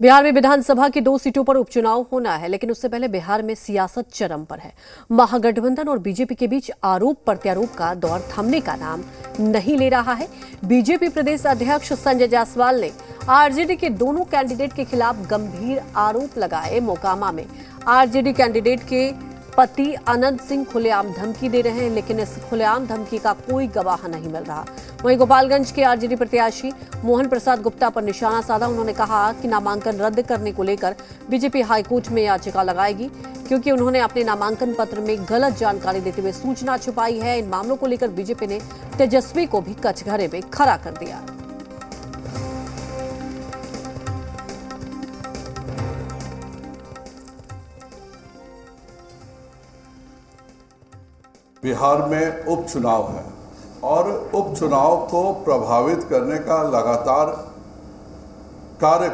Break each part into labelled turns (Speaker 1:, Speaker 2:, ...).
Speaker 1: बिहार में विधानसभा की 2 सीटों पर उपचुनाव होना है, लेकिन उससे पहले बिहार में सियासत चरम पर है। महागठबंधन और बीजेपी के बीच आरोप प्रत्यारोप का दौर थमने का नाम नहीं ले रहा है। बीजेपी प्रदेश अध्यक्ष संजय जायसवाल ने आरजेडी के दोनों कैंडिडेट के खिलाफ गंभीर आरोप लगाए। मोकामा में आरजेडी कैंडिडेट के पति अनंत सिंह खुलेआम धमकी दे रहे हैं, लेकिन इस खुलेआम धमकी का कोई गवाह नहीं मिल रहा। वहीं गोपालगंज के आरजेडी प्रत्याशी मोहन प्रसाद गुप्ता पर निशाना साधा। उन्होंने कहा कि नामांकन रद्द करने को लेकर बीजेपी हाईकोर्ट में याचिका लगाएगी, क्योंकि उन्होंने अपने नामांकन पत्र में गलत जानकारी देते हुए सूचना छुपाई है। इन मामलों को लेकर बीजेपी ने तेजस्वी को भी कचघरे में खड़ा कर दिया।
Speaker 2: बिहार में उपचुनाव है और उपचुनाव को प्रभावित करने का लगातार कार्य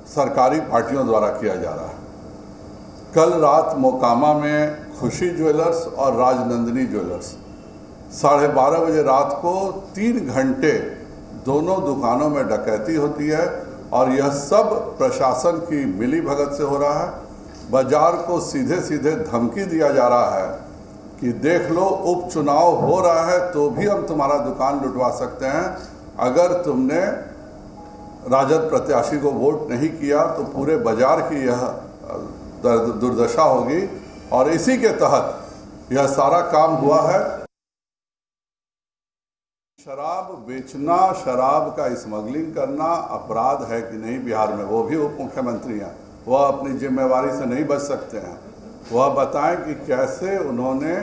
Speaker 2: सरकारी पार्टियों द्वारा किया जा रहा है। कल रात मोकामा में खुशी ज्वेलर्स और राजनंदिनी ज्वेलर्स 12:30 बजे रात को 3 घंटे दोनों दुकानों में डकैती होती है और यह सब प्रशासन की मिलीभगत से हो रहा है। बाजार को सीधे सीधे धमकी दिया जा रहा है कि देख लो, उपचुनाव हो रहा है तो भी हम तुम्हारा दुकान लुटवा सकते हैं। अगर तुमने राजद प्रत्याशी को वोट नहीं किया तो पूरे बाजार की यह दुर्दशा होगी और इसी के तहत यह सारा काम हुआ है। शराब बेचना, शराब का स्मगलिंग करना अपराध है कि नहीं बिहार में? वो भी उप मुख्यमंत्री हैं, वह अपनी जिम्मेवारी से नहीं बच सकते हैं। वह बताएं कि कैसे उन्होंने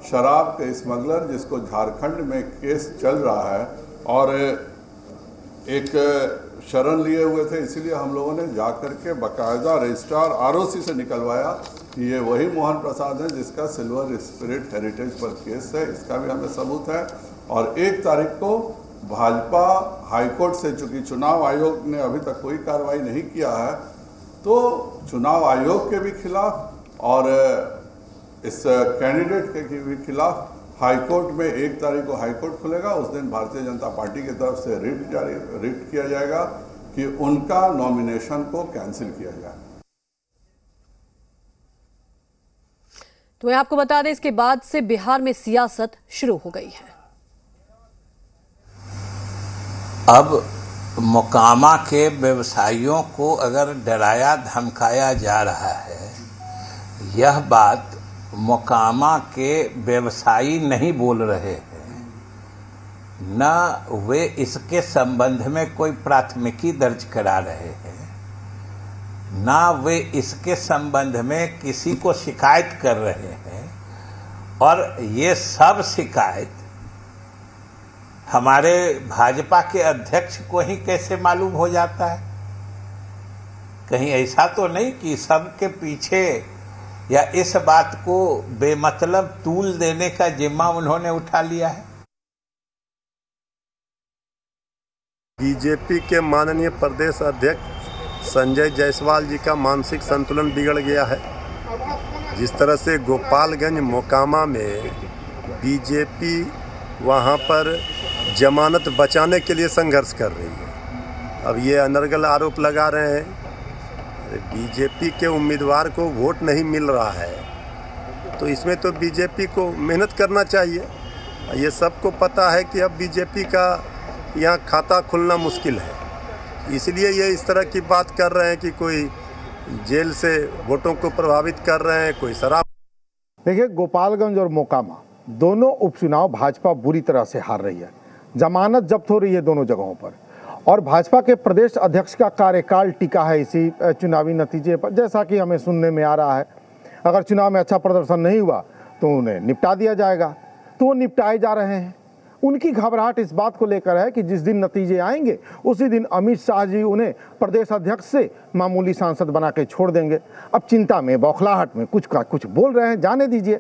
Speaker 2: शराब के स्मगलर, जिसको झारखंड में केस चल रहा है और एक शरण लिए हुए थे, इसीलिए हम लोगों ने जाकर के बाकायदा रजिस्ट्रार आरओसी से निकलवाया कि ये वही मोहन प्रसाद है जिसका सिल्वर स्पिरिट हेरिटेज पर केस है। इसका भी हमें सबूत है। और 1 तारीख को भाजपा हाईकोर्ट से, चूंकि चुनाव आयोग ने अभी तक कोई कार्रवाई नहीं किया है, तो चुनाव आयोग के भी खिलाफ और इस कैंडिडेट के भी खिलाफ हाईकोर्ट में 1 तारीख को हाईकोर्ट खुलेगा। उस दिन भारतीय जनता पार्टी की तरफ से रिट किया जाएगा कि उनका नॉमिनेशन को कैंसिल किया जाए।
Speaker 1: तो मैं आपको बता दें, इसके बाद से बिहार में सियासत शुरू हो गई है।
Speaker 3: अब मोकामा के व्यवसायियों को अगर डराया धमकाया जा रहा है, यह बात मोकामा के व्यवसायी नहीं बोल रहे हैं, न वे इसके संबंध में कोई प्राथमिकी दर्ज करा रहे हैं, न वे इसके संबंध में किसी को शिकायत कर रहे हैं। और ये सब शिकायत हमारे भाजपा के अध्यक्ष को ही कैसे मालूम हो जाता है? कहीं ऐसा तो नहीं कि सबके पीछे या इस बात को बेमतलब तूल देने का जिम्मा उन्होंने उठा लिया है?
Speaker 4: बीजेपी के माननीय प्रदेश अध्यक्ष संजय जायसवाल जी का मानसिक संतुलन बिगड़ गया है। जिस तरह से गोपालगंज मोकामा में बीजेपी वहां पर जमानत बचाने के लिए संघर्ष कर रही है, अब ये अनर्गल आरोप लगा रहे हैं बीजेपी के उम्मीदवार को वोट नहीं मिल रहा है, तो इसमें तो बीजेपी को मेहनत करना चाहिए। ये सबको पता है कि अब बीजेपी का यहाँ खाता खुलना मुश्किल है, इसलिए ये इस तरह की बात कर रहे हैं कि कोई जेल से वोटों को प्रभावित कर रहे हैं, कोई शराब।
Speaker 5: देखिए, गोपालगंज और मोकामा दोनों उपचुनाव भाजपा बुरी तरह से हार रही है। जमानत जब्त हो रही है दोनों जगहों पर और भाजपा के प्रदेश अध्यक्ष का कार्यकाल टिका है इसी चुनावी नतीजे पर। जैसा कि हमें सुनने में आ रहा है, अगर चुनाव में अच्छा प्रदर्शन नहीं हुआ तो उन्हें निपटा दिया जाएगा, तो वो निपटाए जा रहे हैं। उनकी घबराहट इस बात को लेकर है कि जिस दिन नतीजे आएंगे उसी दिन अमित शाह जी उन्हें प्रदेश अध्यक्ष से मामूली सांसद बना के छोड़ देंगे। अब चिंता में, बौखलाहट में कुछ का कुछ बोल रहे हैं, जाने दीजिए।